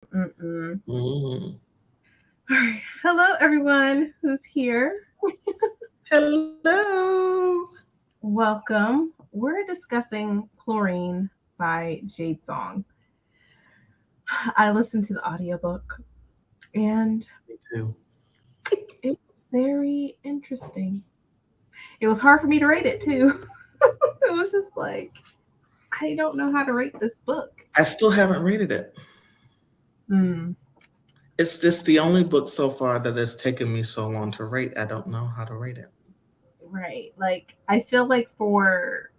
Mm-mm. Mm. All right. Hello, everyone who's here. Hello. Welcome. We're discussing Chlorine by Jade Song. I listened to the audiobook and Me too. it was very interesting. It was hard for me to rate it too. It was just like, I don't know how to rate this book. I still haven't rated it. Hmm. It's just the only book so far that has taken me so long to rate. I don't know how to rate it. Right. Like, I feel like for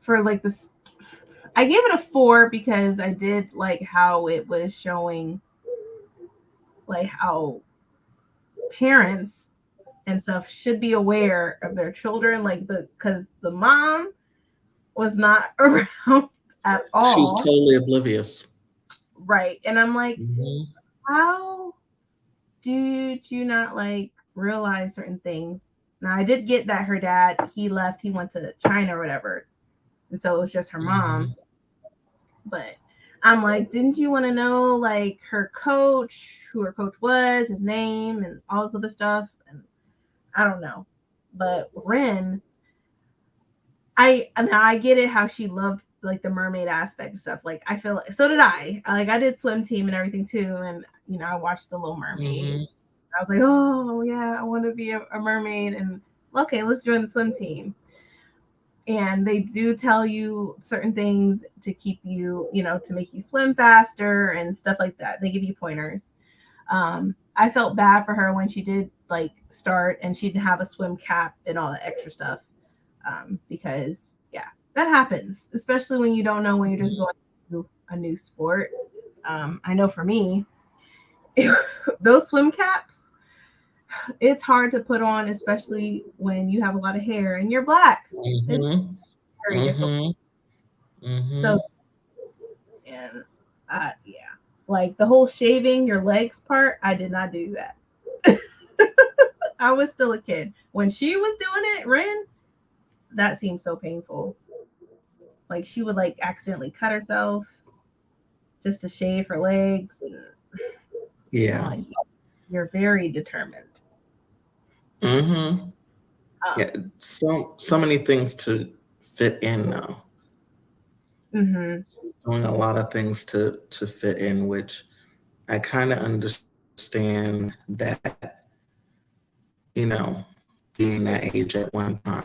like this, I gave it a four because I did like how it was showing like how parents and stuff should be aware of their children, like the because the mom was not around at She was all, totally oblivious. right? And I'm like, Hmm. how did you not like realize certain things? Now I did get that her dad he left, he went to China or whatever, and so it was just her mom. Hmm. But I'm like, didn't you want to know like her coach, who her coach was, his name, and all this other stuff? And I don't know, but Ren, I get it how she loved like the mermaid aspect and stuff. Like I feel like so did I. Like I did swim team and everything too, and I watched the Little Mermaid. Hmm. I was like, oh yeah, I want to be a mermaid, and okay, let's join the swim team. And they do tell you certain things to keep you, to make you swim faster and stuff like that. They give you pointers. I felt bad for her when she did like start and she didn't have a swim cap and all that extra stuff, because yeah, that happens, especially when you don't know when you're just going to a new sport. I know for me, those swim caps, it's hard to put on, especially when you have a lot of hair and you're black. It's Hmm. very difficult. Hmm. Hmm. So, and yeah, like the whole shaving your legs part, I did not do that. I was still a kid when she was doing it. Ren, that seemed so painful. Like she would like accidentally cut herself just to shave her legs, and I'm Yeah. like, you're very determined. Hmm. Um, Yeah. So many things to fit in now. hmm Doing a lot of things to fit in, which I kind of understand that, being that age at one time,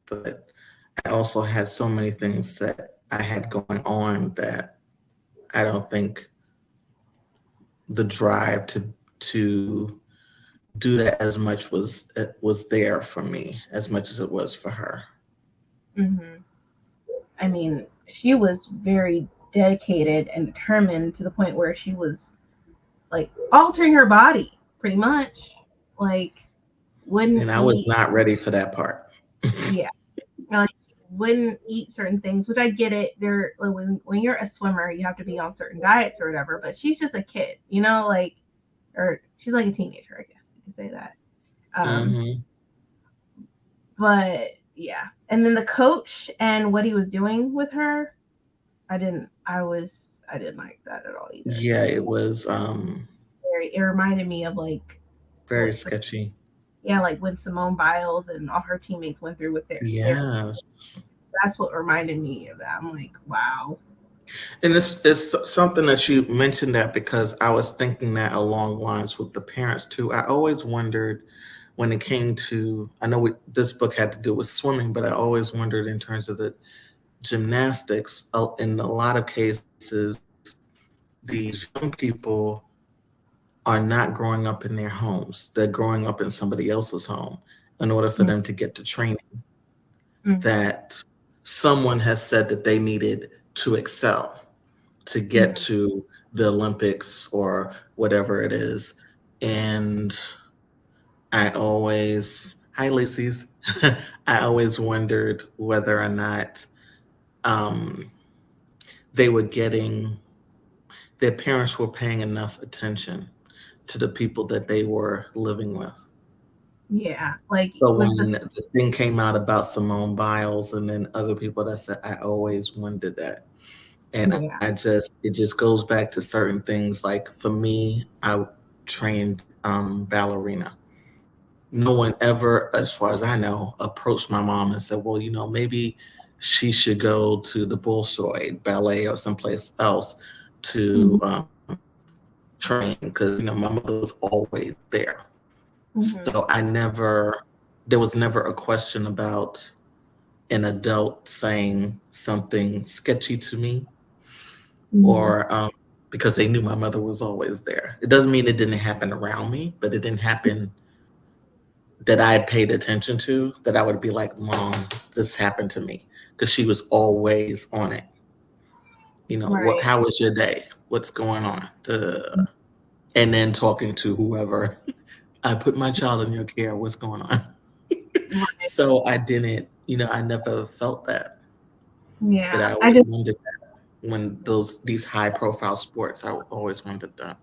but I also had so many things that I had going on that I don't think the drive to do that as much was there for me as much as it was for her. hmm I mean, she was very dedicated and determined to the point where she was like altering her body pretty much. Like wouldn't And I was eat, not ready for that part. yeah, like wouldn't eat certain things, which I get it. There, like, when you're a swimmer, you have to be on certain diets or whatever. But she's just a kid, like, or she's like a teenager, I guess you could say that. Hmm. But yeah, and then the coach and what he was doing with her, I didn't. I didn't like that at all either. Yeah, it was It reminded me of like very what, sketchy. yeah, like when Simone Biles and all her teammates went through with their. Yes. That's what reminded me of that. I'm like, wow. And it's something that you mentioned that because I was thinking that along lines with the parents too. I always wondered when it came to, I know this book had to do with swimming, but I always wondered in terms of the gymnastics. In a lot of cases, these young people are not growing up in their homes. They're growing up in somebody else's home in order for them to get to training Mm-hmm. that someone has said that they needed to excel to get Mm-hmm. to the Olympics or whatever it is. And I always, hi, Lacey's. I always wondered whether or not um, they were getting, their parents were paying enough attention to the people that they were living with. Yeah, like So with the when the thing came out about Simone Biles and then other people that said, I always wondered that. And Yeah. it just goes back to certain things. Like for me, I trained ballerina. No one ever, as far as I know, approached my mom and said, well, maybe she should go to the Bolshoi ballet or someplace else Hmm. to train, because my mother was always there. Hmm. So there was never a question about an adult saying something sketchy to me, Hmm. or because they knew my mother was always there. It doesn't mean it didn't happen around me, but it didn't happen that I paid attention to, that I would be like, Mom, this happened to me, because she was always on it. Right. How was your day? What's going on? And then talking to whoever, I put my child in your care. What's going on? Right. So I didn't, I never felt that, but Yeah. I I always just. wondered that when these high profile sports, I always wondered that.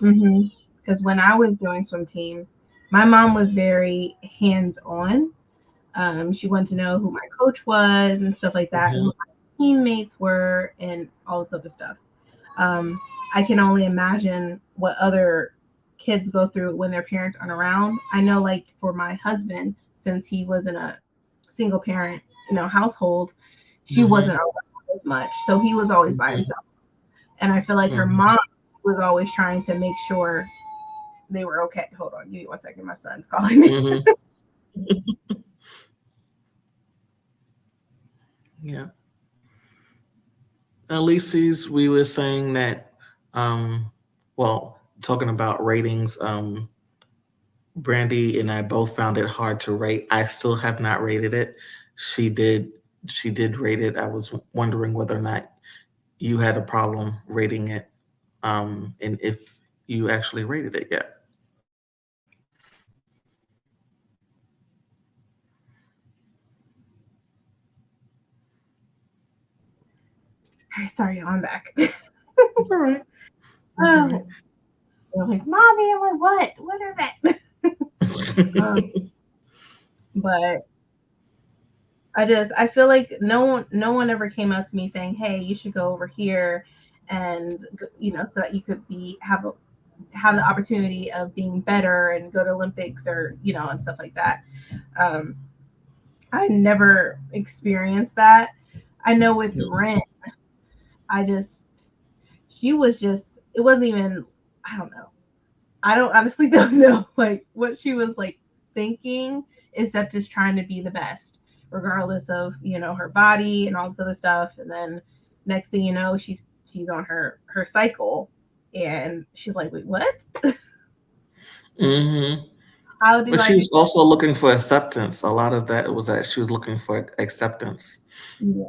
Because when I was doing swim team, my mom was very hands on. She wanted to know who my coach was and stuff like that, who Hmm. my teammates were, and all this other stuff. Um, I can only imagine what other kids go through when their parents aren't around. I know, like for my husband, since he was in a single parent, household, she wasn't Hmm. around as much, so he was always by Hmm. himself. And I feel like her Hmm. mom was always trying to make sure they were okay. Hold on, give me 1 second. My son's calling me. Hmm. Yeah. Elise's, we were saying that, well, talking about ratings, Brandy and I both found it hard to rate. I still have not rated it. She did. She did rate it. I was wondering whether or not you had a problem rating it, and if you actually rated it yet. Sorry, y'all, I'm back. It's all right. It's all right. Oh, they're like, Mommy, I'm like, what? What is it? um, but I feel like no one ever came out to me saying, hey, you should go over here, and so that you could have the opportunity of being better and go to Olympics, or and stuff like that. Um, I never experienced that. I know with Ren, I just she was just it wasn't even, I don't know. I don't honestly don't know like what she was like thinking, except just trying to be the best, regardless of her body and all this other stuff. And then next thing you know, she's on her cycle, and she's like, wait, what? Hmm. How do But I she do? was also looking for acceptance. A lot of that was that she was looking for acceptance. Yeah.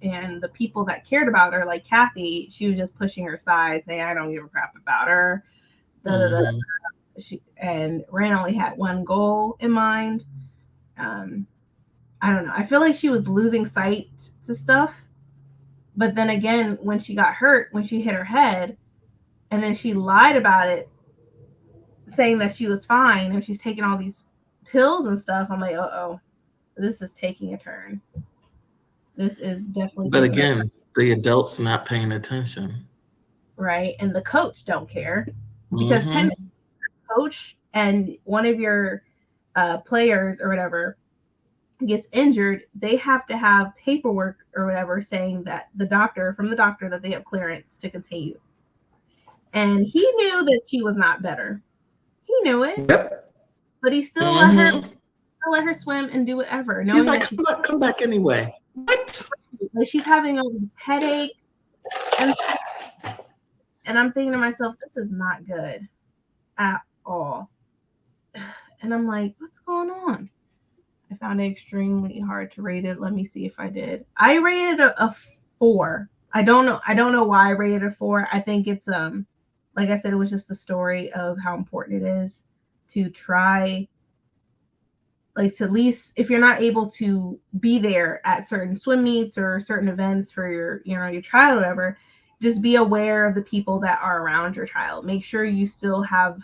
And the people that cared about her, like Kathy, she was just pushing her aside, saying, I don't give a crap about her. Da, da, da. Hmm. And Rand only had one goal in mind. Um, I don't know. I feel like she was losing sight to stuff. But then again, when she got hurt, when she hit her head, and then she lied about it, saying that she was fine and she's taking all these pills and stuff, I'm like, oh, this is taking a turn. This is definitely But taking a turn, again, the adults not paying attention. right? And the coach don't care, because Hmm. technically, coach and one of your players or whatever gets injured, they have to have paperwork or whatever saying that from the doctor, that they have clearance to continue. And he knew that she was not better. He knew it, Yep. but he Hmm. still let her swim and do whatever, He's knowing like, that she's come back anyway. What? like she's having all these headaches and I'm thinking to myself, this is not good at all. And I'm like, what's going on? I found it extremely hard to rate it. Let me see if I did. I rated a 4. I don't know. I don't know why I rated a 4. I think it's like I said, it was just the story of how important it is to try, like, to at least, if you're not able to be there at certain swim meets or certain events for your child or whatever, just be aware of the people that are around your child. Make sure you still have,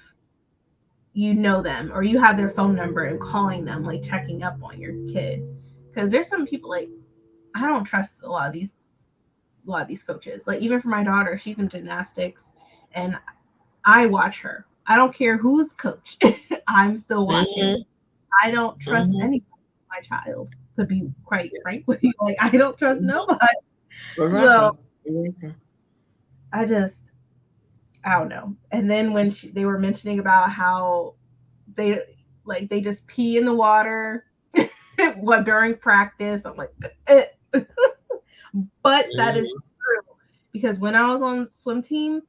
them, or you have their phone number and calling them, like checking up on your kid, because there's some people, like, I don't trust a lot of these a lot of these coaches. Like even for my daughter, she's in gymnastics, and I watch her. I don't care who's coach. I'm still watching. Mm-hmm. I don't trust Mm-hmm. any my child, to be quite frank with you. Like I don't trust Mm-hmm. nobody. So Exactly. Exactly. I just I don't know. And then when they were mentioning about how they they just pee in the water during practice, I'm like, eh. But that is Mm-hmm. true because when I was on swim team,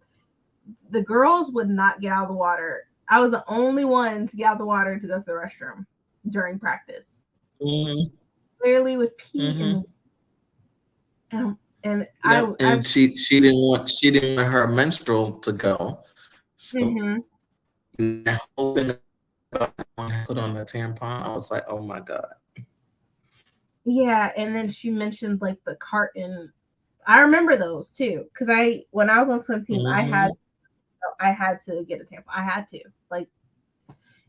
the girls would not get out of the water. I was the only one to get out of the water to go to the restroom during practice. Mm-hmm. Clearly with pee in Mm-hmm. the and Yep. I And she didn't want her menstrual to go. So mhm. that whole thing about put on the tampon, I was like, oh my God. Yeah, and then she mentioned like the carton. I remember those too because I when I was on swim team, Mm-hmm. I had to get a tampon. I had to like,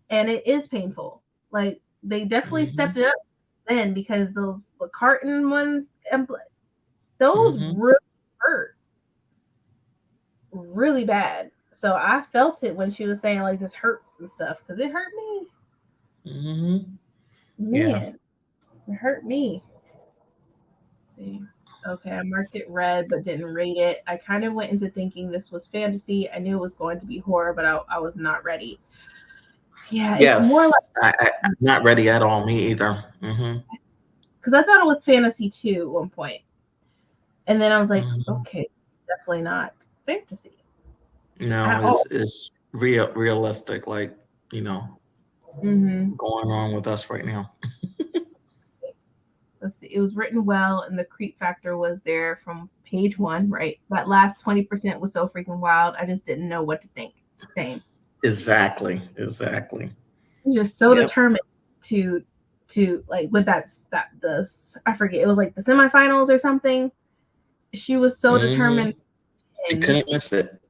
and it is painful. Like they definitely Mm-hmm. stepped it up then because those the carton ones, those Mm-hmm. really hurt really bad. So I felt it when she was saying like this hurts and stuff because it hurt me. Mm-hmm. Yeah. Man, it hurt me. Let's see. Okay, I marked it red but didn't rate it. I kind of went into thinking this was fantasy. I knew it was going to be horror, but I was not ready. Yeah, it's more like Yes. I'm not ready at all. Me either. Mm-hmm. because I thought it was fantasy too at one point, and then I was like, Mm-hmm. okay, definitely not fantasy No, at it's all. it's realistic, like, you know, Hmm. going on with us right now. Let's see. It was written well, and the creep factor was there from page one. Right, that last 20% was so freaking wild. I just didn't know what to think. Same. Exactly. Exactly. Just so Yep. determined to like with that the I forget it was like the semifinals or something. She was so Mm-hmm. determined She and couldn't miss it.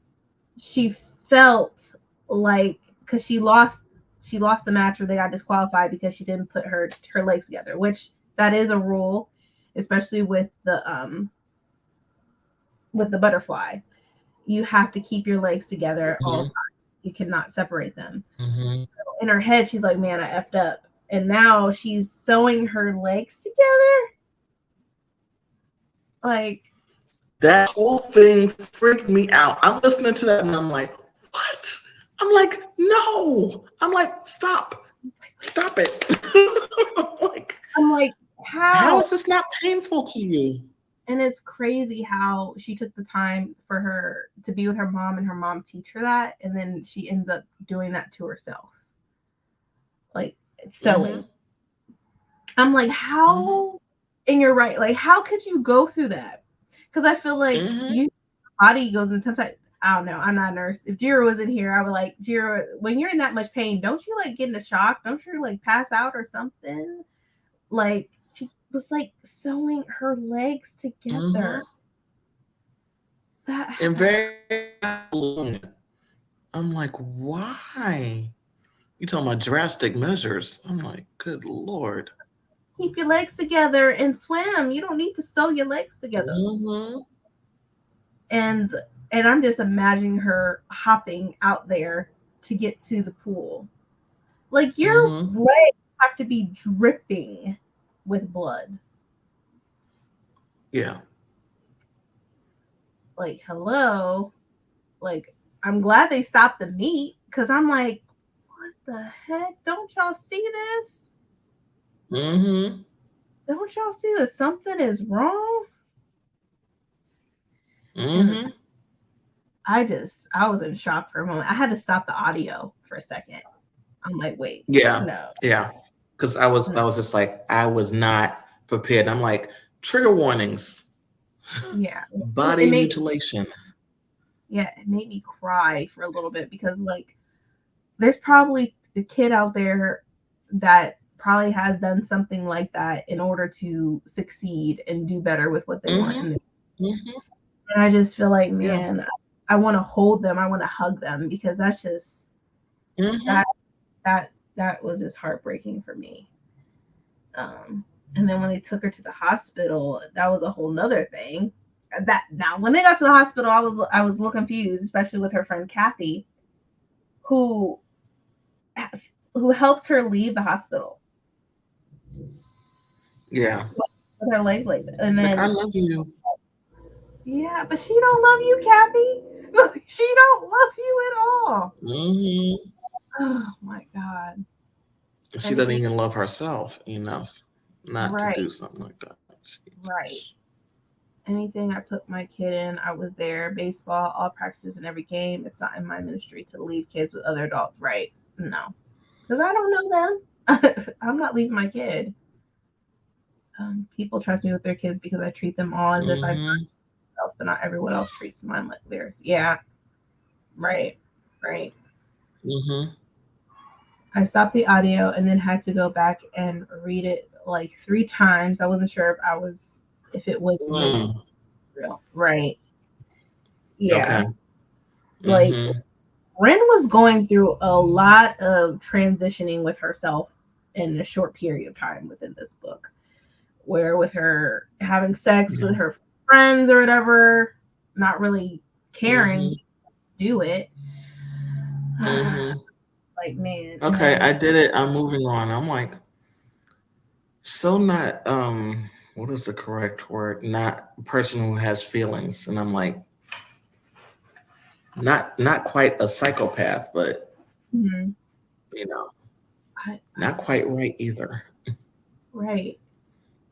she felt like because she lost the match or they got disqualified because she didn't put her legs together, which that is a rule, especially with the butterfly. You have to keep your legs together all the Mm-hmm. time. You cannot separate them. Mm-hmm. In her head, she's like, "Man, I effed up." And now she's sewing her legs together. Like, That whole thing freaked me out. I'm listening to that and I'm like, what? I'm like, no. I'm like, stop. Stop it. Like, I'm like, how how? is this not painful to you? And it's crazy how she took the time for her to be with her mom and her mom teach her that, and then she ends up doing that to herself, like Mm-hmm. sewing. I'm like, Mm-hmm. how? And you're right. Like, how could you go through that? Because I feel like Mm-hmm. you body goes in sometimes. I don't know. I'm not a nurse. If Jira was in here, I would like Jira. When you're in that much pain, don't you like get in a shock? Don't you like pass out or something? Like she was like sewing her legs Mm-hmm. together. That And that very alone. I'm like, why? You talking about drastic measures? I'm like, good Lord. keep your legs together and swim. You don't need to sew your legs together. Mm-hmm. And and I'm just imagining her hopping out there to get to the pool. Like your Mm-hmm. legs have to be dripping with blood. Yeah. Like hello, like I'm glad they stopped the meet because I'm like, what the heck? Don't y'all see this? Mm-hmm. Don't y'all see that something is wrong? And Mm-hmm. I was in shock for a moment. I had to stop the audio for a second. I'm like, wait, Yeah. no, Yeah. Because I was no, I was just like, I was not prepared. I'm like, trigger warnings, yeah. It body made mutilation. it made me cry for a little bit because like there's probably a kid out there that probably has done something like that in order to succeed and do better with what they want. Mm-hmm. And Mm-hmm. I just feel like, Yeah. man, I want to hold them. I want to hug them because that's just Mm-hmm. that that was just heartbreaking for me. Um, and then when they took her to the hospital, that was a whole nother thing. That now when they got to the hospital, I was a little confused, especially with her friend Kathy, who who helped her leave the hospital Yeah. with her legs like that. And Like, I then love you. yeah, but she don't love you, Kathy. She don't love you at all. Hmm. Oh my god. She doesn't Anything even love herself enough not to right, do something like that. right. Jesus. Anything I put my kid in, I was there. Baseball, all practices and every game. It's not in my ministry to leave kids with other adults, right? No. Because I don't know them. I'm not leaving my kid. People trust me with their kids because I treat them all as if I Hmm. myself, but not everyone else treats mine like theirs. Yeah, right, right. Hmm. I stopped the audio and then had to go back and read it like 3 times. I wasn't sure if it was meant to Mm. be real. Right. Yeah. Okay. Like Hmm. Ren was going through a lot of transitioning with herself in a short period of time within this book, where with her having sex Yeah. with her friends or whatever, not really caring Hmm. to do it. Hmm. Like man, and Okay, then I did it. I'm moving on. I'm like, so not what is the correct word? Not a person who has feelings. And I'm like, not quite a psychopath, but mhm, you know, I, not quite right either. right,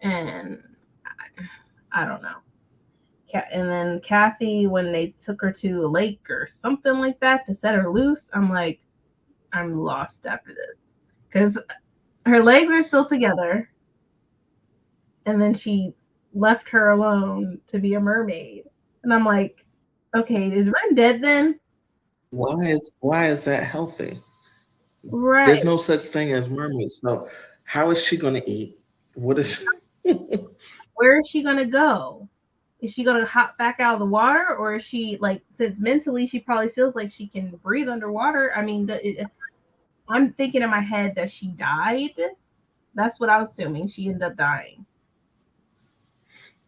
and I don't know. And then Kathy, when they took her to a lake or something like that to set her loose, I'm like, I'm lost after this because her legs are still together, and then she left her alone to be a mermaid, and I'm like, okay, is Ren dead then? Why is that healthy? There's Right. no such thing as mermaids. So how is she gonna eat? What is Where is she gonna go? Is she gonna hop back out of the water, or is she like since mentally she probably feels like she can breathe underwater? I mean, I'm thinking in my head that she died. That's what I was assuming. She ended up dying.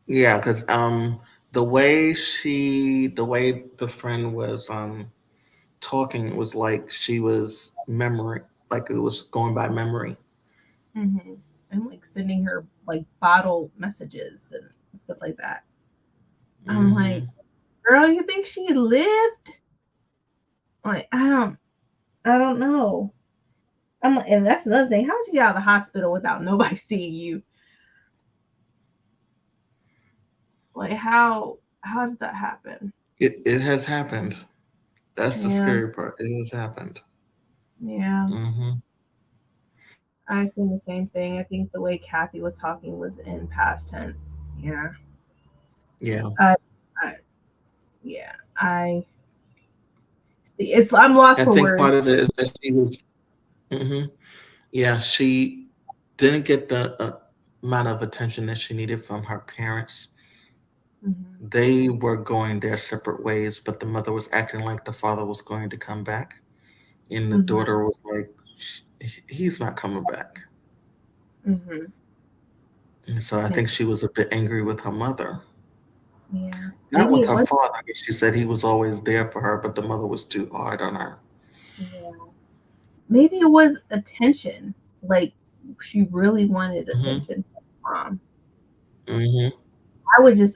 Yeah, because the way the friend was talking was like she was memory, like it was going by memory. Hmm. And like sending her like bottle messages and stuff like that. I'm like, Hmm. girl, you think she lived? Like, I don't know. I'm like, and that's another thing. How'd you get out of the hospital without nobody seeing you? Like, how did that happen? It has happened. That's the Yeah, scary part. It has happened. yeah. Hmm. I assume the same thing. I think the way Kathy was talking was in past tense. Yeah. Yeah, I, I yeah. I see. I'm lost I for think words. part of it is that she was. Hmm. Yeah, she didn't get the amount of attention that she needed from her parents. Hmm. They were going their separate ways, but the mother was acting like the father was going to come back, and the Hmm. daughter was like, He's not coming back." Hmm. And so I And think she was a bit angry with her mother, yeah, not maybe with it her was. father. She said he was always there for her, but the mother was too hard on her. Yeah, maybe it was attention. Like she really wanted Hmm. attention from mom. Hmm.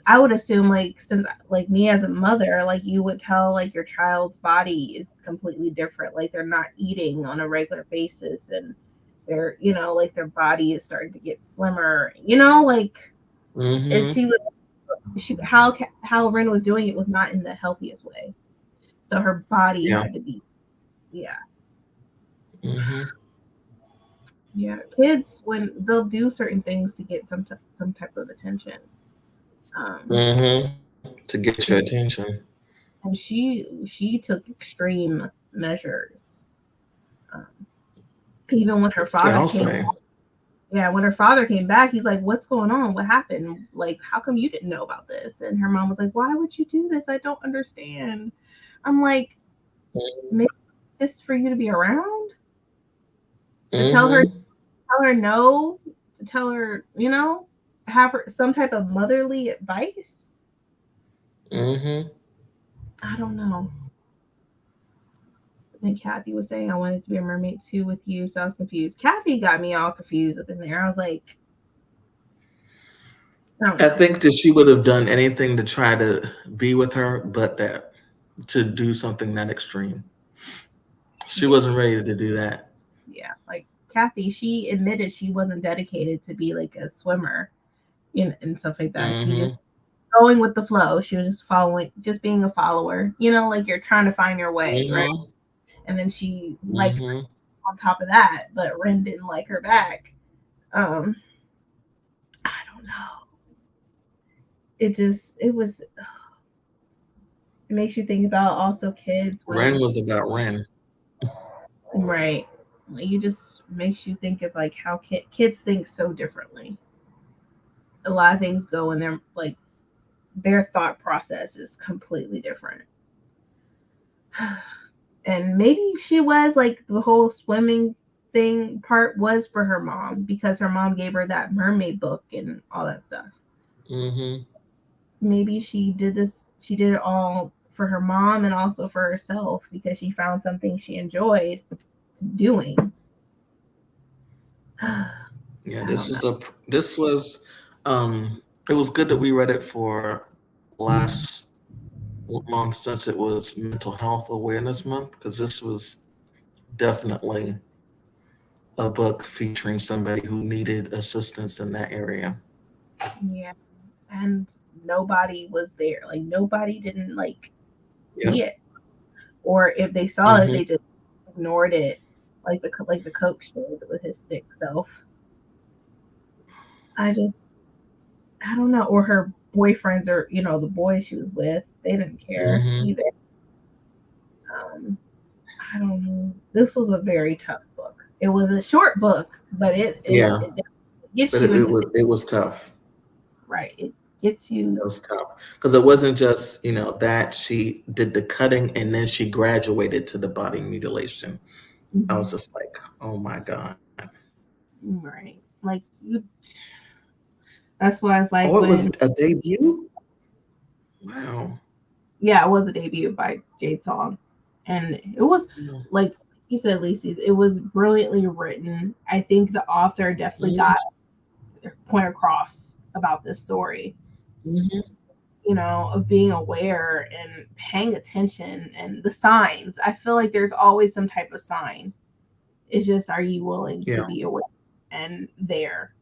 I would assume like since like me as a mother, like you would tell like your child's body is completely different. Like they're not eating on a regular basis and they're like their body is starting to get slimmer. Like if Hmm. she how Ren was doing it was not in the healthiest way. So her body Yeah. had to be yeah. Hmm. Yeah. Kids when they'll do certain things to get some type of attention. Um Hmm. To get your and attention. and she took extreme measures. Um, even when her Yeah, father I'll came, say. yeah, when her father came back, he's like, "What's going on? What happened? Like, how come you didn't know about this?" And her mom was like, "Why would you do this? I don't understand." I'm like, maybe just for you to be around, to Hmm. tell her no, to tell her, have her some type of motherly advice. Mm-hmm. I don't know. And Kathy was saying I wanted to be a mermaid too with you, so I was confused. Kathy got me all confused up in there. I was like, I don't I know. think that she would have done anything to try to be with her, but that to do something that extreme. She Yeah, wasn't ready to do that. yeah. Like Kathy, she admitted she wasn't dedicated to be like a swimmer and stuff like that. She just Mm-hmm. going with the flow. She was just following, just being a follower. Like you're trying to find your way, right? Mm-hmm. And then she liked Mm-hmm. on top of that, but Ren didn't like her back. Um, I don't know. It makes you think about also kids Ren when was about Ren. right. Like, you just makes you think of like how kids think so differently. A lot of things go in their like their thought process is completely different. And maybe she was like the whole swimming thing part was for her mom because her mom gave her that mermaid book and all that stuff. Mm-hmm. Maybe she did it all for her mom and also for herself because she found something she enjoyed doing. I Yeah, don't know. this was it was good that we read it for last month since it was Mental Health Awareness Month because this was definitely a book featuring somebody who needed assistance in that area. Yeah, and nobody was there. Like nobody didn't like Yeah. see it, or if they saw it, Mm-hmm. they just ignored it, like the coach did with his sick self. I just I don't know. Or her boyfriends or the boys she was with, they didn't care Mm-hmm. either. Um, I don't know. This was a very tough book. It was a short book, but Yeah, it gets but you into it was tough. right. It gets you. It was tough because it wasn't just that she did the cutting and then she graduated to the body mutilation. I was Mhm, just like, oh my god. right. Like you. That's why it's Oh, like it was when a debut. Wow. yeah, it was a debut by Jade Song, and it was like you said, Lacey's. It was brilliantly written. I think the author definitely got Mm-hmm. their point across about this story. Mm-hmm. Of being aware and paying attention and the signs. I feel like there's always some type of sign. It's just are you willing to Yeah. be aware and there?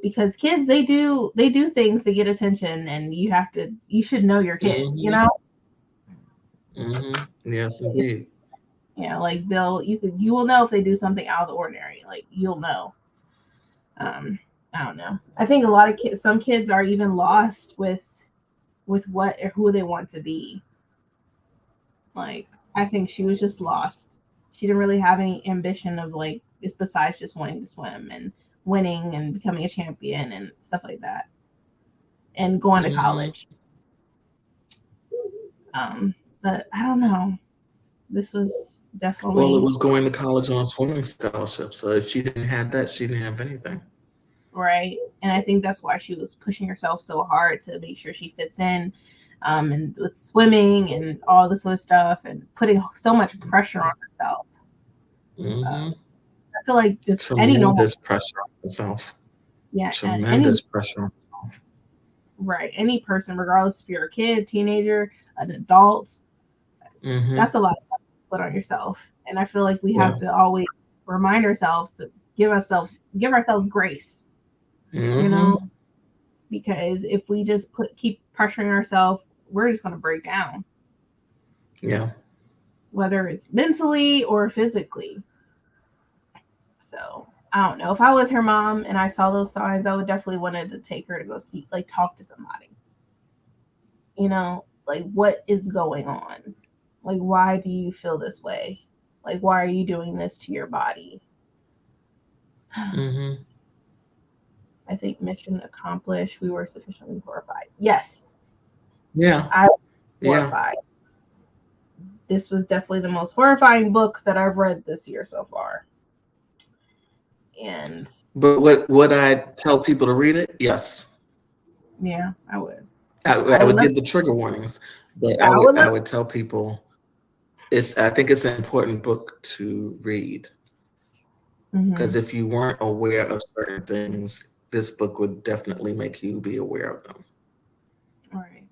Because kids they do things to get attention and you should know your kid, you Mm-hmm. know? Mm-hmm. Yes, indeed. Like you will know if they do something out of the ordinary. Like you'll know. Um I don't know. I think a lot of kids some kids are even lost with what or who they want to be. Like I think she was just lost. She didn't really have any ambition of like besides just wanting to swim and winning and becoming a champion and stuff like that and going to Mm-hmm. college. But I don't know. This was Well, it definitely was going to college on a swimming scholarship. So if she didn't have that, she didn't have anything. right, and I think that's why she was pushing herself so hard to make sure she fits in, and with swimming and all this other stuff, and putting so much pressure on herself. Mm-hmm. I feel like just any normal, Tremendous pressure on herself. yeah, any Tremendous pressure. right, any person, regardless if you're a kid, teenager, an adult, Mm-hmm. that's a lot of stuff to put on yourself. And I feel like we Yeah. have to always remind ourselves to give ourselves grace, you know, Mm-hmm. because if we just keep pressuring ourselves, we're just gonna break down, Yeah. whether it's mentally or physically. So I don't know. If I was her mom and I saw those signs, I would definitely wanted to take her to go see, like, talk to somebody. Like what is going on? Like why do you feel this way? Like why are you doing this to your body? Mm-hmm. I think mission accomplished. We were sufficiently horrified. Yes, Yeah. I was Yeah. horrified. This was definitely the most horrifying book that I've read this year so far. And But what would I tell people to read it? Yes. yeah, I would. I I would would love. give the trigger warnings, but Yeah, I would I love. would tell people I think it's an important book to read because Hmm. if you weren't aware of certain things, this book would definitely make you be aware of them. All right.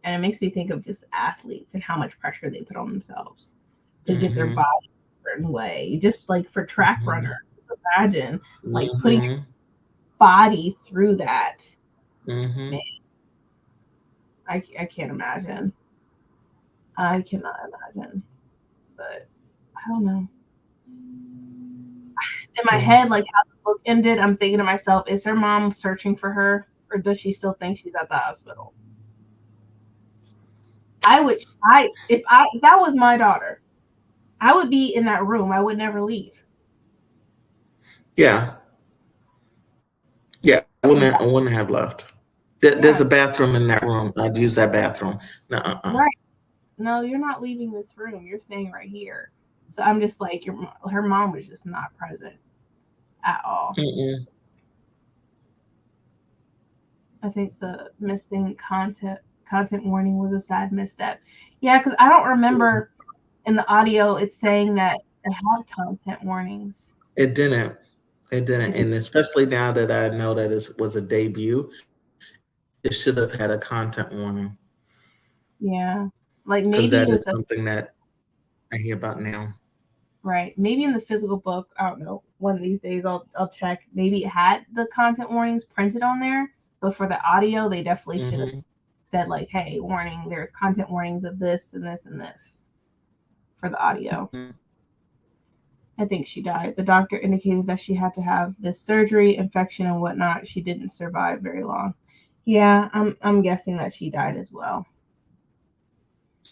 And it makes me think of just athletes and how much pressure they put on themselves to get their Mm-hmm. body a certain way. Just like for track Mm-hmm. runners, imagine like putting your Mm-hmm. body through that. Mm-hmm. Man, I can't imagine. I cannot imagine. But I don't know. In my head, like how the book ended, I'm thinking to myself, is her mom searching for her, or does she still think she's at the hospital? I would, if that was my daughter, I would be in that room. I would never leave. Yeah, yeah. Like, I wouldn't have left. There's yeah, a bathroom in that room. I'd use that bathroom. No, right. No, you're not leaving this room. You're staying right here. So I'm just like, her mom was just not present at all. Mm-mm. I think the missing content warning was a sad misstep. Yeah, because I don't remember in the audio it's saying that it had content warnings. It didn't. It didn't. It did, And especially now that I know that it was a debut, it should have had a content warning yeah. because Like that is maybe in the something that I hear about now. right, maybe in the physical book, I don't know. One of these days I'll check. Maybe it had the content warnings printed on there, but for the audio, they definitely should have Mm-hmm. said like, "Hey, warning! There's content warnings of this and this and this." For the audio. Mm-hmm. I think she died. The doctor indicated that she had to have this surgery, infection, and whatnot. She didn't survive very long. Yeah, I'm guessing that she died as well.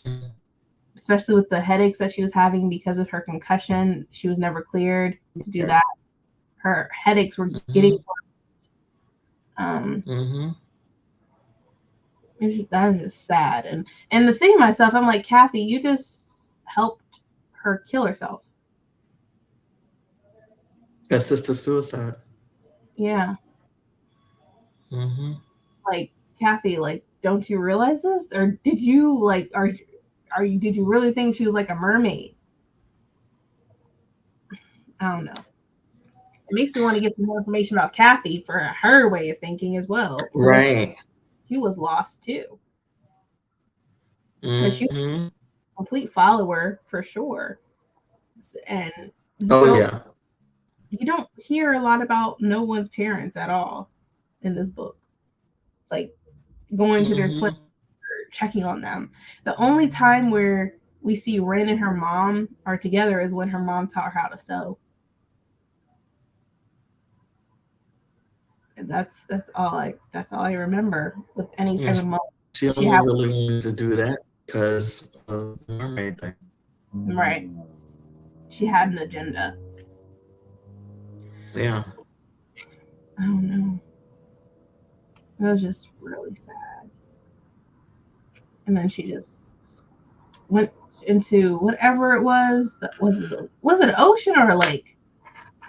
Mm-hmm. Especially with the headaches that she was having because of her concussion. She was never cleared to do Yeah. that. Her headaches were Mm-hmm. getting um Mm-hmm. that is just sad. And the thing myself, I'm like, Kathy, you just helped her kill herself. Assisted suicide. Yeah. Mm-hmm. Like Kathy, like, don't you realize this? Or did you like are you did you really think she was like a mermaid? I don't know. It makes me want to get some more information about Kathy for her way of thinking as well, because I think Right. she was lost too. Because she was Mm-hmm. a complete follower for sure, and you Oh don't yeah. you don't hear a lot about no one's parents at all in this book. Like going to their swim Mm-hmm. or checking on them. The only time where we see Ren and her mom are together is when her mom taught her how to sew. And that's all I remember with any type And of moment she she only had. really wanted to do that because of the mermaid thing. Right. She had an agenda. Yeah. I don't know. It was just really sad. And then she just went into whatever it was. That was it an ocean or a lake?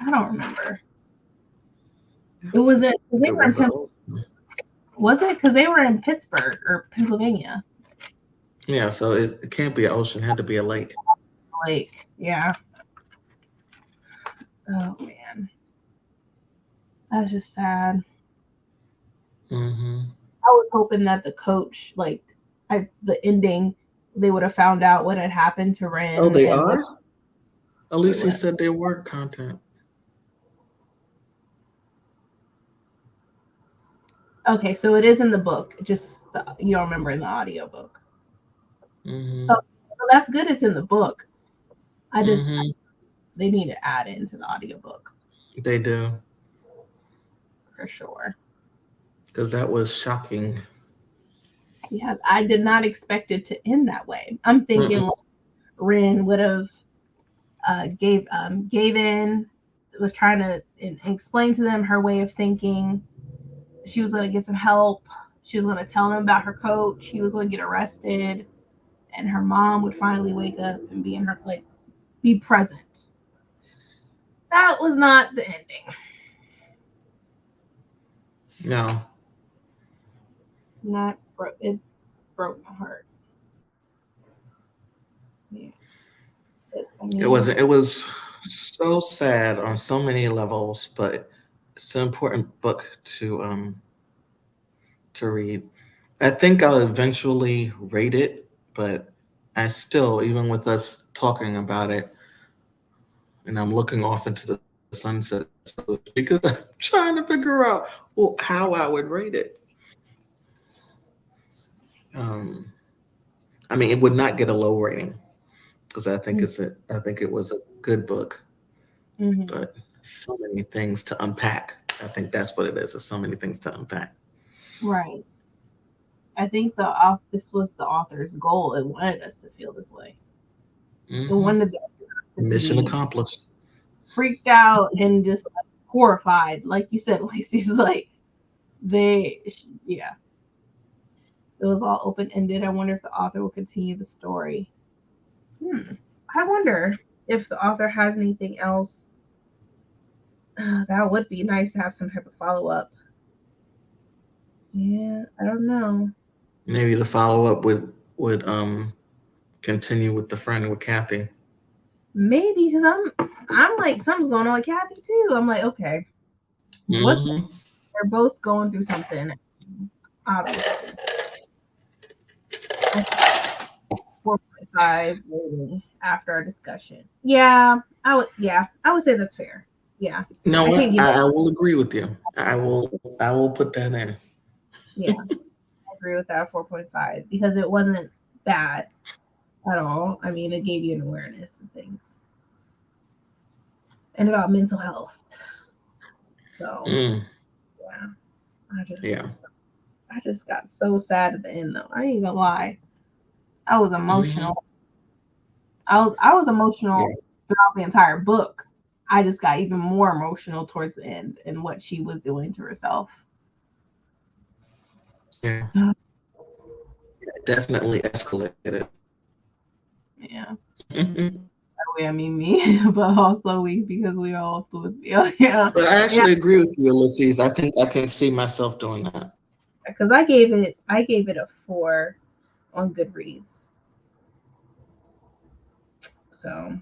I don't remember. It was it. They It were in was Pennsylvania. old. Was it? Because they were in Pittsburgh or Pennsylvania. Yeah, so it can't be an ocean, it had to be a lake. Lake. Yeah. Oh man, that's just sad. Mm-hmm. I was hoping that the coach, like, the ending, they would have found out what had happened to Oh, Ren they and what are? they Alicia would have. said they were content. Okay, so it is in the book. Just you don't remember in the audio book. Mm-hmm. Oh, so that's good. It's in the book. I just Mm-hmm. they need to add it into the audio book They do. for sure. Because that was shocking. Yeah, I did not expect it to end that way. I'm thinking Mm-mm. like Ren would have gave in, was trying to explain to them her way of thinking. She was going to get some help. She was going to tell them about her coach. He was going to get arrested, and her mom would finally wake up and be in her like be present. That was not the ending. No. Not it broke my heart. Yeah, I It mean, wasn't. It was so sad on so many levels, but it's an important book to read. I think I'll eventually rate it, but I still, even with us talking about it, and I'm looking off into the sunset, so to speak, because I'm trying to figure out how I would rate it. Um, I mean, it would not get a low rating because I think it was a good book, mm-hmm. but so many things to unpack. I think that's what it is. There's so many things to unpack. Right. I think this was the author's goal. It wanted us to feel this way. It Hmm. wanted us to Mission be accomplished. freaked out and just like, horrified. Like you said, Lacey's like they, yeah, it was all open ended. I wonder if the author will continue the story. Hmm. I wonder if the author has anything else. That would be nice to have some type of follow up. Yeah, I don't know. Maybe the follow up would continue with the friend with Kathy. Maybe because I'm like something's going on with Kathy too. I'm like, okay, what's Hmm. they're both going through something, obviously. I 4.5 rating after our discussion. Yeah, I would say that's fair. Yeah, You know I can't what? give I will agree with you. I will put that in. yeah, I agree with that 4.5 because it wasn't bad at all. I mean, it gave you an awareness of things and about mental health. So Mm, yeah, I just yeah. I just got so sad at the end though. I ain't gonna lie, I was Hmm. emotional. I was Yeah. emotional throughout the entire book. I just got even more emotional towards the end and what she was doing to herself. Yeah. It definitely escalated. Yeah. Mhm. Way I mean me, but also we because we all fluid. Yeah, yeah, But I yeah. actually agree with you, Ulysses. I think I can see myself doing that. Because I gave it a 4 on Goodreads. So,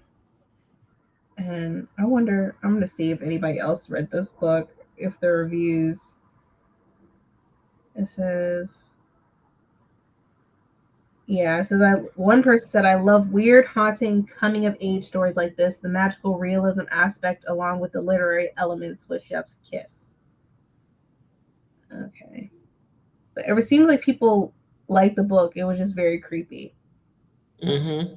and I wonder, I'm gonna see if anybody else read this book. If the reviews, it says, yeah, it says one person said I love weird, haunting, coming of age stories like this. The magical realism aspect, along with the literary elements, was Chef's kiss. Okay, but it seems like people like the book. It was just very creepy. Hmm.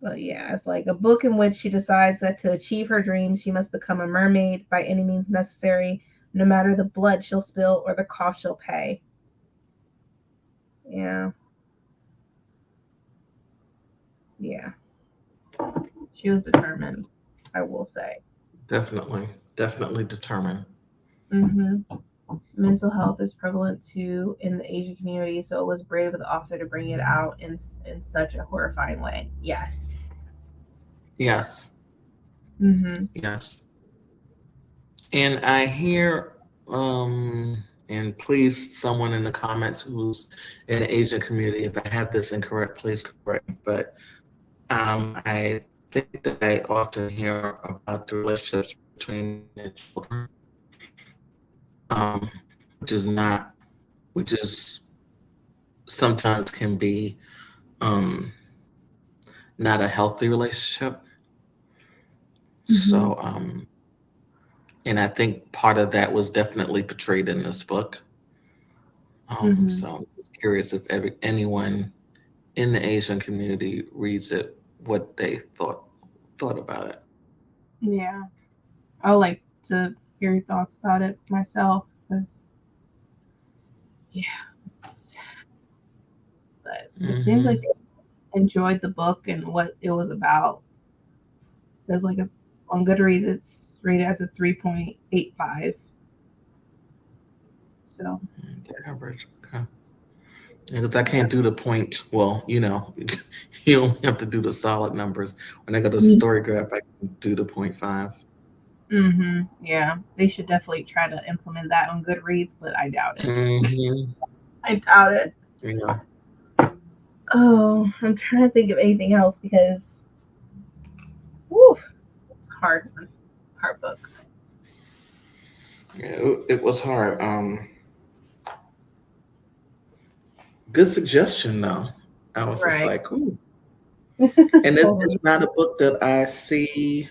But yeah, it's like a book in which she decides that to achieve her dreams, she must become a mermaid by any means necessary, no matter the blood she'll spill or the cost she'll pay. Yeah, yeah, she was determined, I will say. Definitely. Definitely determined. Hmm. Mental health is prevalent too in the Asian community, so it was brave of the author to bring it out in such a horrifying way. Yes. Yes. Hmm. Yes. And I hear, and please, someone in the comments who's in the Asian community, if I have this incorrect, please correct me. But I think that I often hear about the relationships between the children, which is not, which is sometimes can be um, not a healthy relationship. Hmm. So, and I think part of that was definitely portrayed in this book. Hmm. So I'm just curious if anyone in the Asian community reads it, what they thought about it. Yeah, I would like to hear your thoughts about it myself, because yeah, but it seems like Hmm. enjoyed the book and what it was about. There's like a on Goodreads it's rated as a 3.85. So The average. Okay. Because I yeah. can't do the point. Well, you only have to do the solid numbers. When I go to Mm. story graph, I can do the 0.5. Yeah, they should definitely try to implement that on Goodreads, but I doubt it. Hmm. I doubt it. Yeah. Oh, I'm trying to think of anything else because, whew, it's a hard one, hard book. Yeah, it was hard. Good suggestion though. I was just Right. like, ooh. And it's Totally. not a book that I see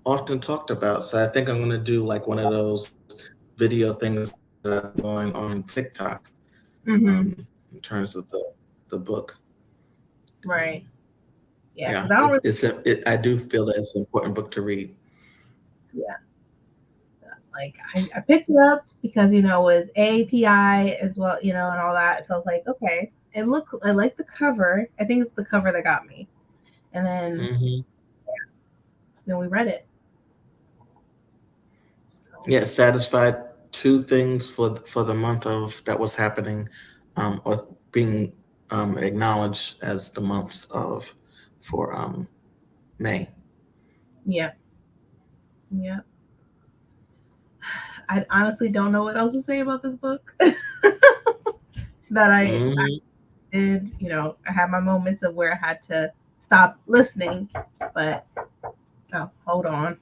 often talked about. So I think I'm gonna do like one of those video things that I've been doing on TikTok, Hmm. in terms of the book. Right. Um, Yeah, yeah, because I don't really. I do feel that it's an important book to read. Yeah, like I picked it up because it was API as well, and all that. So I was like, okay. I like the cover. I think it's the cover that got me. And Hmm. then we read it. So, Yeah, satisfied two things for the month of that was happening, or being acknowledged as the months of for May. yeah, yeah. I honestly don't know what else to say about this book. That I Hmm. did, I had my moments of where I had to stop listening, but oh, hold on.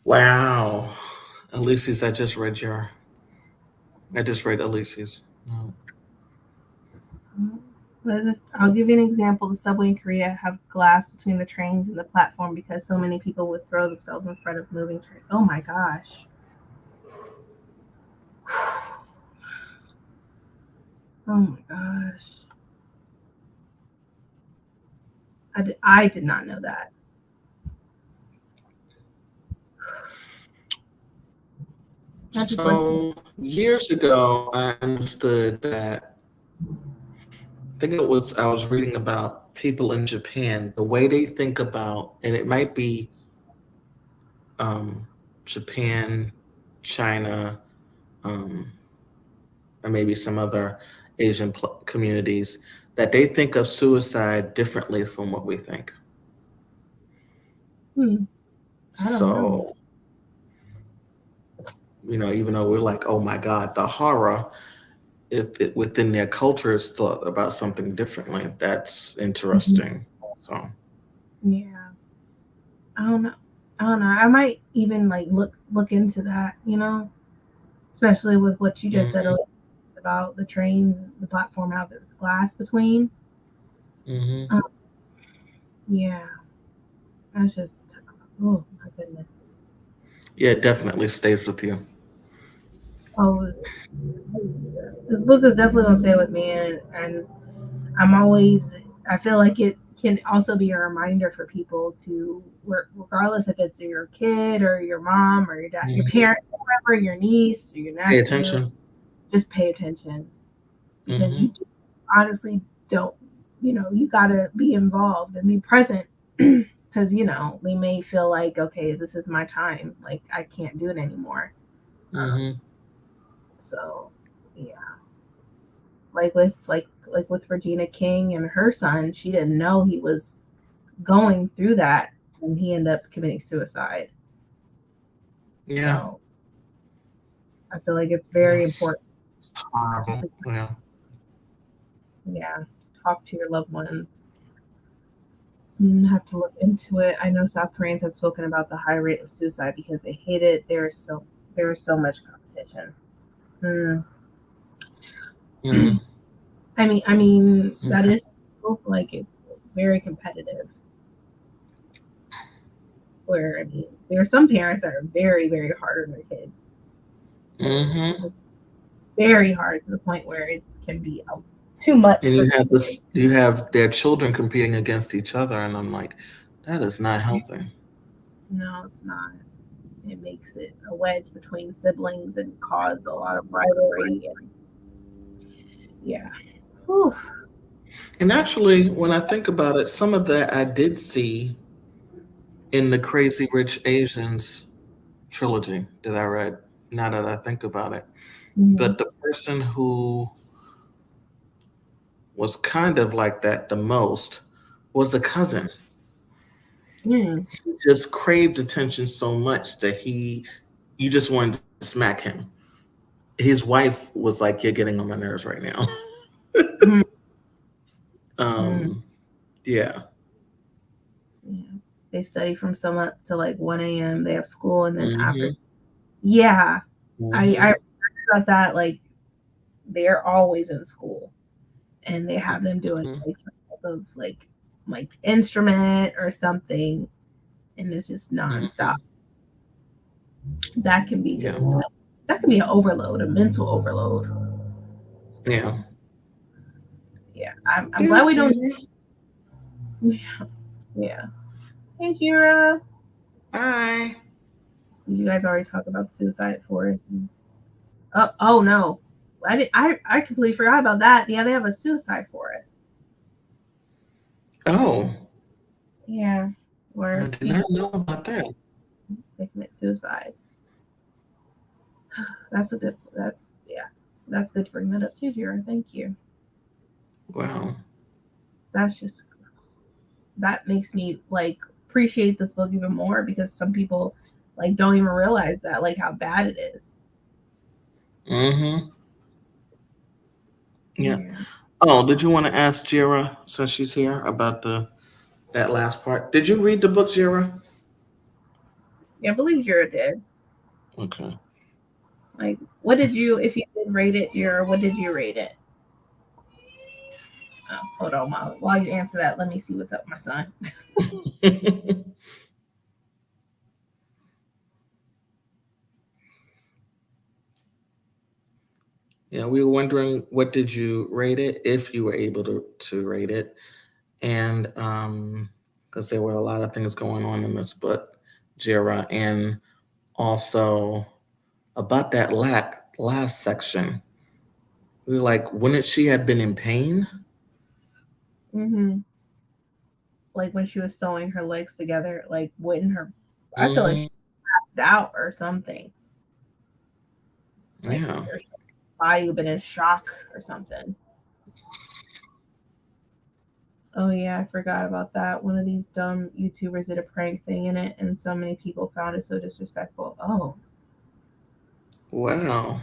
Wow, Ulysses, I just read Ulysses. No. I'll give you an example. The subway in Korea have glass between the trains and the platform because so many people would throw themselves in front of moving trains. Oh my gosh. Oh my gosh. I did not know that. That just lets me. So years ago, I understood that. I think I was reading about people in Japan, the way they think about, and it might be um, Japan, China, um, or maybe some other Asian communities, that they think of suicide differently from what we think. Hmm, I don't know. So, even though we're like, oh my God, the horror, if it within their culture is thought about something differently, that's Mhm. interesting. So, Yeah. I don't know. I don't know. I might even like look into that, especially with what you just said hmm about the trains, the platform, how there's glass between. hmm Um, yeah, that's just, oh my goodness. yeah, it definitely stays with you. Oh, this book is definitely gonna stay with me, and I'm always. I feel like it can also be a reminder for people to, regardless if it's your kid or your mom or your dad, your Mhm. parent, whoever, your niece or your Pay nephew, attention. just pay attention because Hmm. you honestly don't. You gotta be involved and be present because they may feel like, okay, this is my time, like I can't do it anymore. Um, Hmm. so yeah, like with Regina King and her son, she didn't know he was going through that, and he ended up committing suicide. Yeah, So I feel like it's very that's important horrible. to, Yeah. yeah, talk to your loved ones. Have to look into it. I know South Koreans have spoken about the high rate of suicide because they hate it. There is so much competition. Mm. Mm. I mean that Okay. is like it's very competitive. Where I mean, there are some parents that are very, very hard on their kids, Hmm. just very hard to the point where it can be too much And for you them. have this, you have their children competing against each other, and I'm like, that is not healthy. No, it's not. It makes it a wedge between siblings and cause a lot of rivalry and yeah. Whew. And actually, when I think about it, some of that I did see in the Crazy Rich Asians trilogy that I read. Now that I think about it, Mm-hmm. but the person who was kind of like that the most was a cousin. Mm. He just craved attention so much that you just wanted to smack him. His wife was like, "You're getting on my nerves right now." Mm. Mm. um, yeah. Yeah. They study from sunup to like 1 a.m. They have school, and then after, Hmm. yeah, I Hmm. thought that like they're always in school, and they have them doing Hmm. like some type of like instrument or something, and it's just nonstop. Hmm. That can be Yeah. just that can be an overload, a mental overload. So Yeah. yeah, I'm glad Yes, we don't. Jira. Yeah. Hey, Jira. Hi. Did you guys already talk about suicide forest? Oh no, I completely forgot about that. Yeah, they have a suicide forest. Oh, Yeah, I where did not people know about that. they commit suicide. That's a good. That's yeah. That's good to bring that up too, Jira. Thank you. Wow. That's just that makes me like appreciate this book even more because some people like don't even realize that like how bad it is. Mm-hmm. Yeah. Yeah. Oh, did you want to ask Jira since she's here about the that last part? Did you read the book, Jira? Yeah, I believe Jira did. Okay. Like, what did you, if you did rate it, Jira, what did you rate it? Oh, hold on, while you answer that, let me see what's up, my son. Yeah, we were wondering what did you rate it if you were able to rate it, and because there were a lot of things going on in this book, Jira, and also about that last section. We were like, wouldn't she have been in pain? Hmm. Like when she was sewing her legs together, like wouldn't her, I feel like Hmm. she passed out or something. Like Yeah. her body been in shock or something. Oh yeah, I forgot about that. One of these dumb YouTubers did a prank thing in it, and so many people found it so disrespectful. Oh, Wow.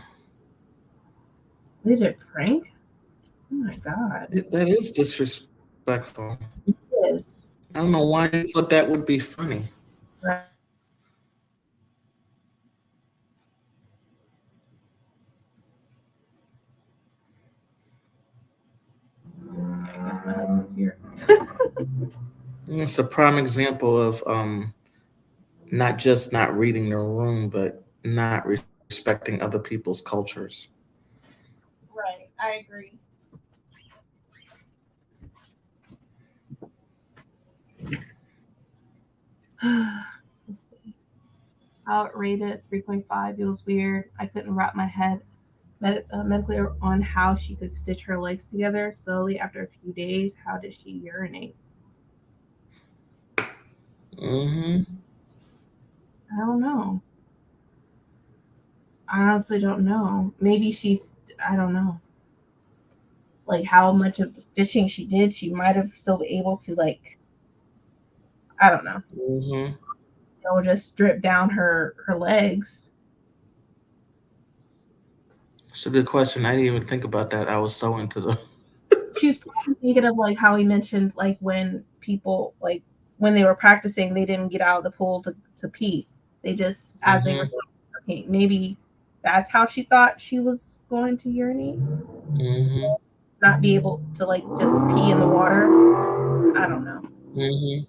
they did a prank? Oh my god. That is disrespectful. It is. I don't know why you thought that would be funny. Right. I guess my husband's here. It's a prime example of not just not reading the room, but not respecting other people's cultures. Right, I agree. I'll rate it 3.5. It was weird. I couldn't wrap my head medically on how she could stitch her legs together slowly after a few days. How did she urinate? Hmm. I don't know. I honestly don't know. Maybe she's, I don't know, like how much of the stitching she did. She might have still been able to, like, I don't know, Hmm. just strip down her legs. It's a good question. I didn't even think about that. I was so into the. She's probably thinking of like how he mentioned, like when people, like when they were practicing, they didn't get out of the pool to pee. They just, as they were Hmm. swimming, maybe that's how she thought she was going to urinate, Hmm. not be able to like just pee in the water. I don't know. Hmm.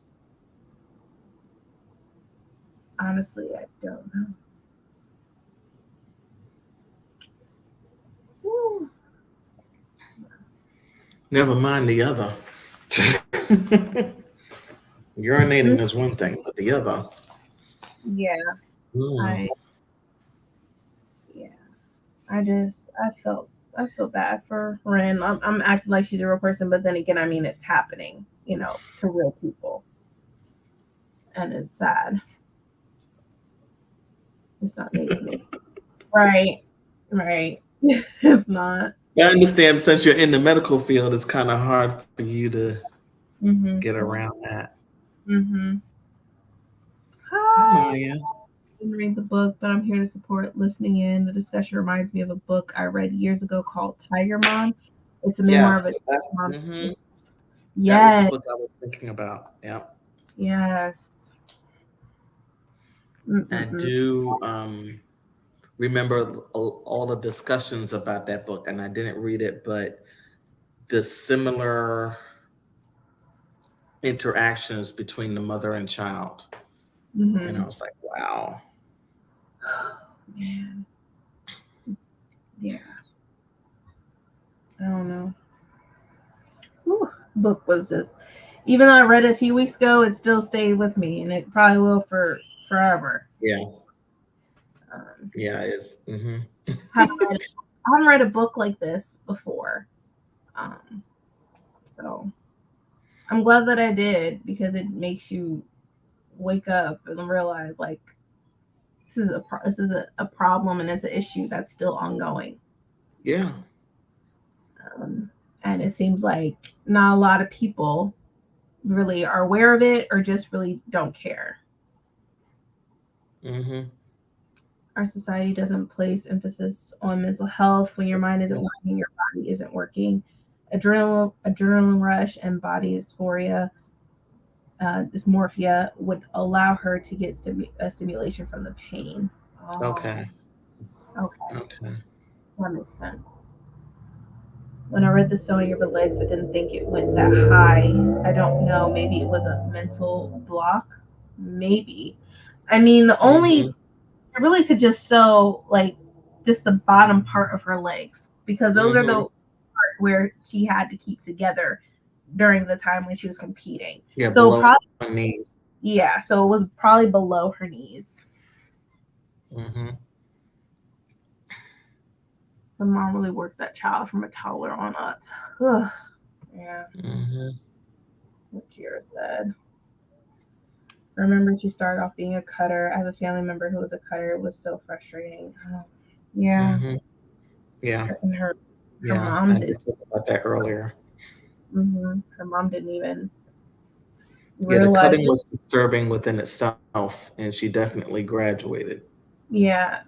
Honestly, I don't know. Woo. Never mind the other. Urinating Mm, is one thing, but the other. yeah, Mm. I yeah, I just I feel bad for Ren. I'm acting like she's a real person, but then again, I mean it's happening, to real people, and it's sad. It's not made to me. Right, right. It's not. I understand since you're in the medical field, it's kind of hard for you to get Mhm. around that. Mhm. Hi, Hi. Maya. Didn't read the book, but I'm here to support listening in. The discussion reminds me of a book I read years ago called Tiger Mom. It's a memoir of a Yes, that's mom. that was the Yes, book I was thinking about. Yeah, yes. I Mm-mm-mm. do remember all the discussions about that book, and I didn't read it, but the similar interactions between the mother and child. And I Mm-hmm. was like, wow. Man, yeah, I don't know. Whew. Book was just, even though I read it a few weeks ago, it still stayed with me, and it probably will for forever. Yeah, Um, yeah, it's haven't read, I haven't read a book like this before, um, so I'm glad that I did because it makes you wake up and realize like this is a problem and it's an issue that's still ongoing. yeah. Um, and it seems like not a lot of people really are aware of it or just really don't care. Mm-hmm. Our society doesn't place emphasis on mental health when your mind isn't working, your body isn't working. Adrenaline rush and body dysphoria, dysmorphia would allow her to get a stimulation from the pain. Oh, Okay. okay, Okay. that makes sense. When I read the sewing of her legs, I didn't think it went that high. I don't know. Maybe it was a mental block. Maybe. I mean, the Mm-hmm. only I really could just sew like just the bottom part of her legs because those are the Mm-hmm. part where she had to keep together during the time when she was competing. Yeah, So below probably her knees. yeah, so it was probably below her knees. Mm-hmm. Her mom really worked that child from a toddler on up. Ugh, yeah, Mm-hmm. what Jira said. I remember she started off being a cutter. I have a family member who was a cutter. It was so frustrating. Oh, yeah, Mm-hmm. Yeah. and her Yeah. mom I did. did talk about that earlier. Her mom didn't even Yeah, the realize. cutting was disturbing within itself, and she definitely graduated. Yeah,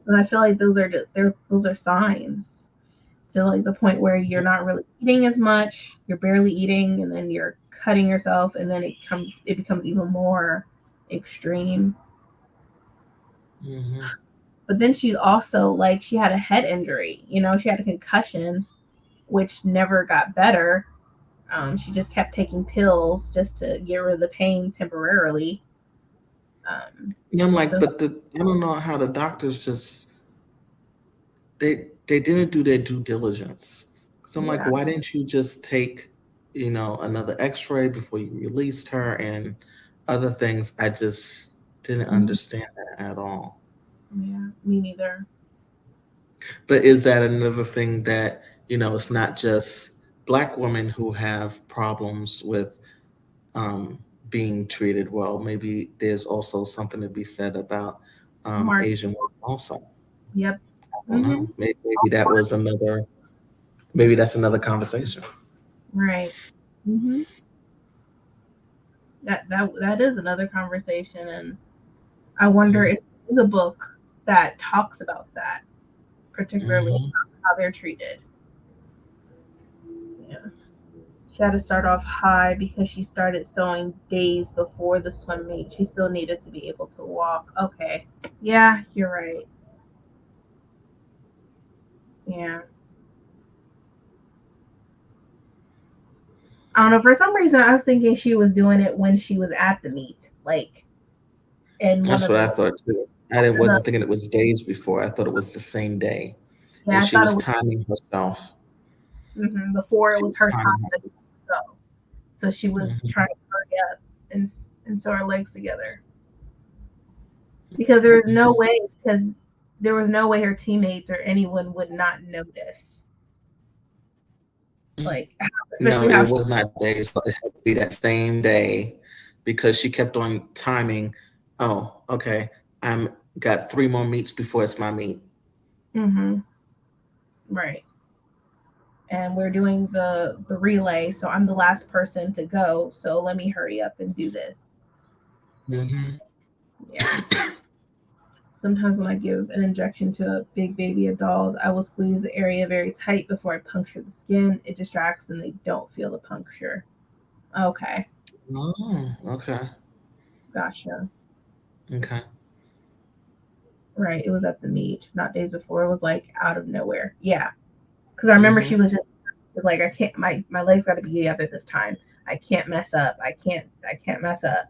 and I feel like those are signs to like the point where you're not really eating as much. You're barely eating, and then you're cutting yourself, and then it becomes even more extreme. Mm-hmm. But then she also like she had a head injury. She had a concussion, which never got better. She just kept taking pills just to get rid of the pain temporarily. Um, And I'm like, so but I don't know how the doctors just they didn't do their due diligence. So I'm like, yeah, why didn't you just take, another X-ray before you released her and other things? I just didn't mhm, understand that at all. yeah, me neither. But is that another thing that, it's not just black women who have problems with um, being treated well. Maybe there's also something to be said about Mark, Asian women also. yep. I don't Hmm. know. Maybe that was another. Maybe that's another conversation. Right. Hmm. That is another conversation, and I wonder Hmm. if there's a book that talks about that, particularly Hmm. how they're treated. Yeah. She had to start off high because she started sewing days before the swim meet. She still needed to be able to walk. Okay. Yeah, you're right. Yeah. I don't know. For some reason, I was thinking she was doing it when she was at the meet, like in one That's of what the. I thought too. Wasn't thinking it was days before. I thought it was the same day, Yeah, and I she thought it was was timing herself. before it She was was her timing time to herself. go. So she was Hmm. trying to hurry up and sew her legs together because there was no way because there was no way her teammates or anyone would not notice. Like, No, especially it how she, was not days, but it had to be that same day because she kept on timing. Oh, okay. I'm got 3 more meets before it's my meet. hmm right. And we're doing the relay, so I'm the last person to go. So let me hurry up and do this. Hmm. Yeah. Sometimes when I give an injection to a big baby of dolls, I will squeeze the area very tight before I puncture the skin. It distracts and they don't feel the puncture. Okay, Oh, okay. gotcha. Okay. Right, it was at the meet, not days before. It was like out of nowhere. Yeah, because I remember she Hmm. was just like, I can't. My legs got to be together this time. I can't mess up. I can't mess up.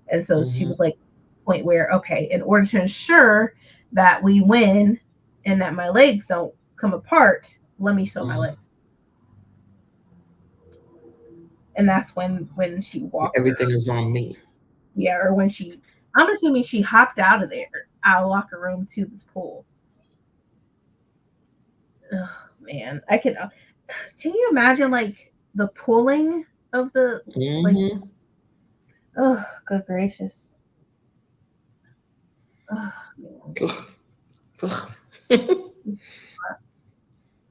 And so she Hmm. was like, point where okay, in order to ensure that we win and that my legs don't come apart, let me show my Hmm. legs. And that's when she walked Everything her. is on me. Yeah, or when she. I'm assuming she hopped out of there, out of locker room to this pool. Oh man, I can. Can you imagine like the pulling of the like? Hmm. Oh, good gracious. Oh man,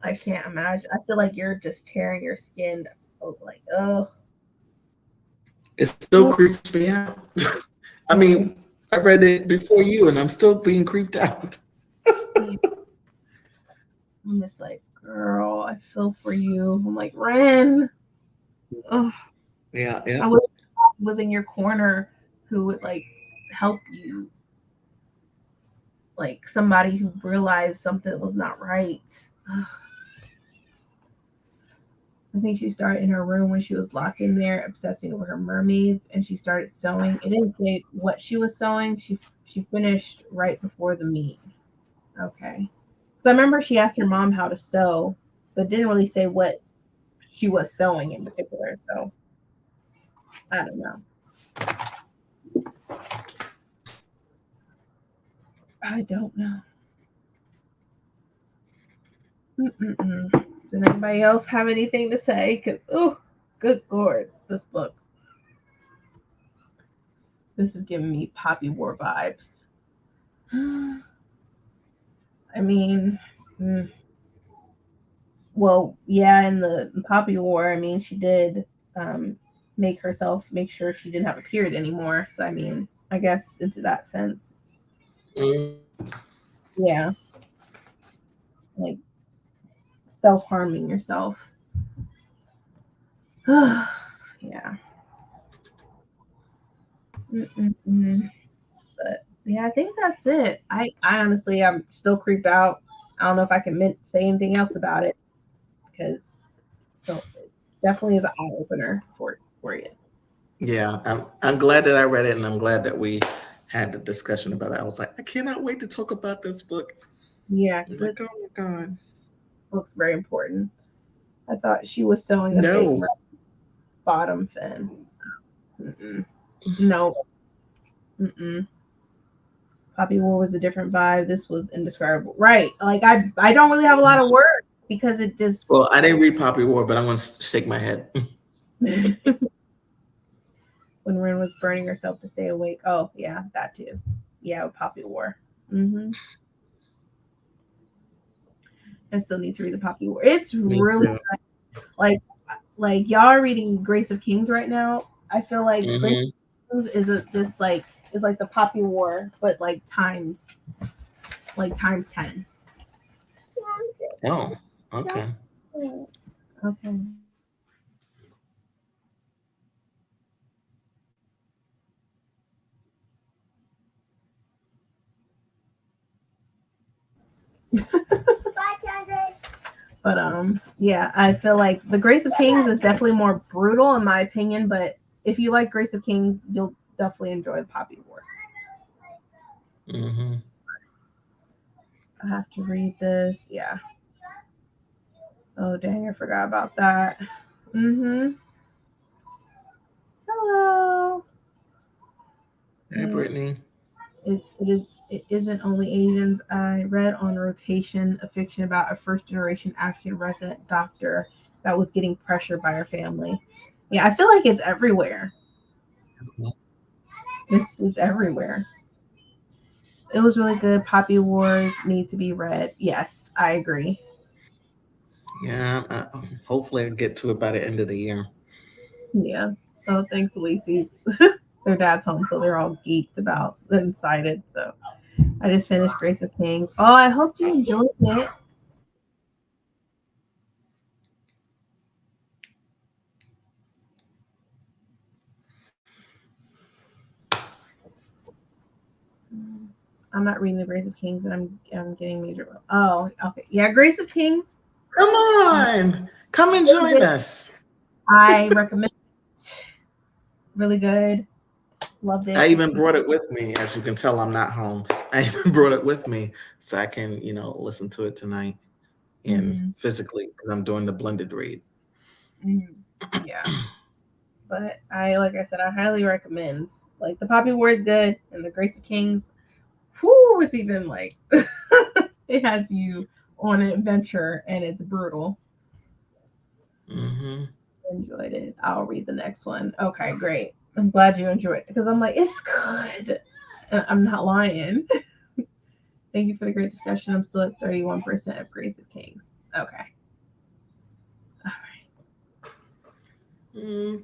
I can't imagine. I feel like you're just tearing your skin. Oh, like oh. It still creeps me out. I mean, I read it before you, and I'm still being creeped out. Yeah, I'm just like, girl, I feel for you. I'm like, Ren. Oh, Yeah, yeah. I was in your corner who would like help you, like somebody who realized something was not right. I think she started in her room when she was locked in there, obsessing over her mermaids, and she started sewing. It didn't say what she was sewing. She finished right before the meet. Okay, so I remember she asked her mom how to sew, but didn't really say what she was sewing in particular. So I don't know. I don't know. Mm-mm-mm. Does anybody else have anything to say? Because oh, good lord, this book. This is giving me Poppy War vibes. I mean, mm, well, yeah, in the Poppy War, I mean, she did um, make sure she didn't have a period anymore. So, I mean, I guess into that sense, Mm. yeah, like self harming yourself. Yeah. Mm-mm-mm. But yeah, I think that's it. I honestly, I'm still creeped out. I don't know if I can say anything else about it because so it definitely is an eye opener for you. Yeah, I'm glad that I read it, and I'm glad that we had the discussion about it. I was like, I cannot wait to talk about this book. Yeah, I'm because like, it oh my god, looks very important. I thought she was sewing a fake no. bottom fin. Mm-mm. No, mm-mm. Poppy War was a different vibe. This was indescribable. Right. Like I don't really have a lot of words because it just Well, I didn't read Poppy War, but I'm gonna shake my head. when Rin was burning herself to stay awake. Oh yeah, that too. Yeah, with Poppy War. Mm-hmm. I still need to read the Poppy War. It's Me really too. like y'all are reading Grace of Kings right now. I feel like Grace Hmm. of Kings is just like is like the Poppy War, but like times 10. Oh, okay. Okay. But yeah, I feel like the Grace of Kings is definitely more brutal in my opinion, but if you like Grace of Kings, you'll definitely enjoy the Poppy War. Hmm. I have to read this. Yeah. Oh dang, I forgot about that. Mhm. Hello. Hey, Brittany. It is. It isn't only Asians. I read on rotation a fiction about a first generation African resident doctor that was getting pressured by her family. Yeah, I feel like it's everywhere. It's everywhere. It was really good. Poppy Wars need to be read. Yes, I agree. Yeah, hopefully I get to it by the end of the year. Yeah. Oh, thanks, Elise's. Their dad's home, so they're all geeked about and excited. So I just finished Grace of Kings. Oh, I hope you enjoyed it. I'm not reading the Grace of Kings, and I'm getting major. Oh, okay. Yeah, Grace of Kings. Come on, come and Really join good. us. I recommend. Really good. Loved I it. even brought it with me. As you can tell, I'm not home. I even brought it with me so I can, listen to it tonight and Mm-hmm. physically because I'm doing the blended read. Mm-hmm. Yeah, but like I said, I highly recommend. Like the Poppy War is good, and the Grace of Kings. Whoo, it's even like it has you on an adventure, and it's brutal. Hmm. Enjoyed it. I'll read the next one. Okay, great. I'm glad you enjoyed it because I'm like, it's good. And I'm not lying. Thank you for the great discussion. I'm still at 31% of Grace of Kings. Okay. All Mm,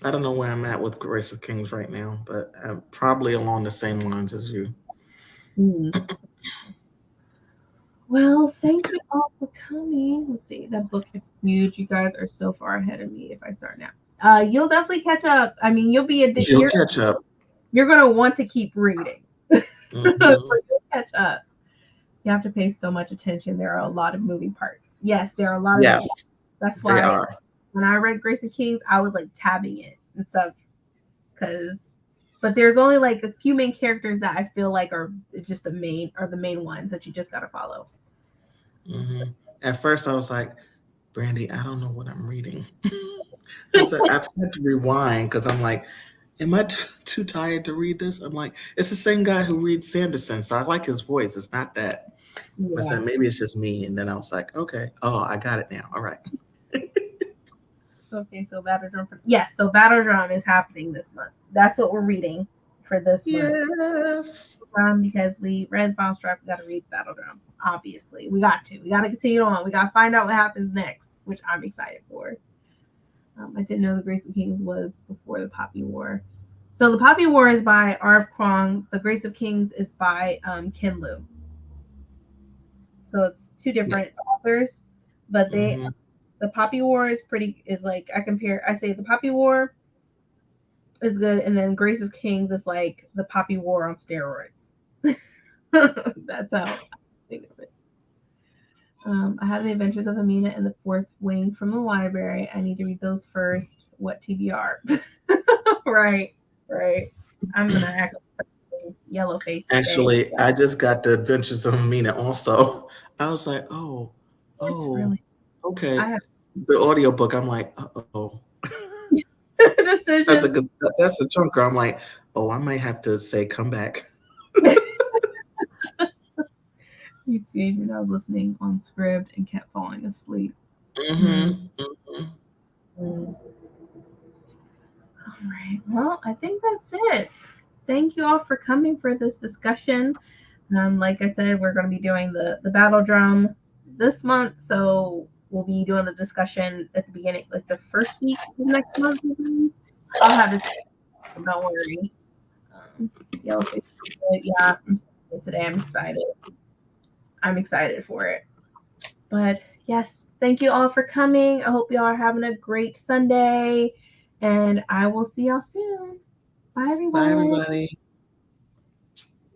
I don't know where I'm at with Grace of Kings right now, but I'm probably along the same lines as you. right. Well, thank you all for coming. Let's see. That book is huge. You guys are so far ahead of me if I start now. You'll definitely catch up. I mean, you'll be You'll catch up. you're gonna want to keep reading. So Hmm. you'll catch up. You have to pay so much attention. There are a lot of moving parts. Yes, there are a lot of Yes, moving. That's they why are. when I read Grace of Kings, I was like tabbing it and stuff because. But there's only like a few main characters that I feel like are just the main ones that you just gotta follow. Hmm. At first, I was like, Brandy, I don't know what I'm reading. I said, I've had to rewind because I'm like, am I too tired to read this? I'm like, it's the same guy who reads Sanderson, so I like his voice. It's not that. I Yeah. said, maybe it's just me. And then I was like, okay, oh, I got it now. All right. Okay, so Battle Drum. Yes, so Battle Drum is happening this month. That's what we're reading for this month. Yes. Because we read Final Strike, we got to read Battle Drum. Obviously, we got to. We got to continue on. We got to find out what happens next, which I'm excited for. I didn't know the Grace of Kings was before the Poppy War. So the Poppy War is by R.F. Krong. The Grace of Kings is by Ken Liu. So it's two Yeah. different authors, but they Hmm. the Poppy War is like I say the Poppy War is good, and then Grace of Kings is like the Poppy War on steroids. That's how I think of it. I have the Adventures of Amina and the Fourth Wing from the library. I need to read those first. What TBR? Right, right. I'm gonna actually yellow face today. Actually, I just got the Adventures of Mina also. I was like, It's oh, really okay. I have The audiobook, I'm like, oh. That's a decisions. good, that's a chunker. I'm like, oh, I might have to say, come back. Each stage when I was listening on script and kept falling asleep. Mm, Hmm. Hmm. mm. All right. Well, I think that's it. Thank you all for coming for this discussion. Like I said, we're going to be doing the battle drum this month, so we'll be doing the discussion at the beginning, like the first week of next month. I'll have it. Don't worry. Yellowface. Yeah, I'm excited today. I'm excited. I'm excited for it. But yes, thank you all for coming. I hope you all are having a great Sunday, and I will see y'all soon. Bye, Bye, everyone. everybody.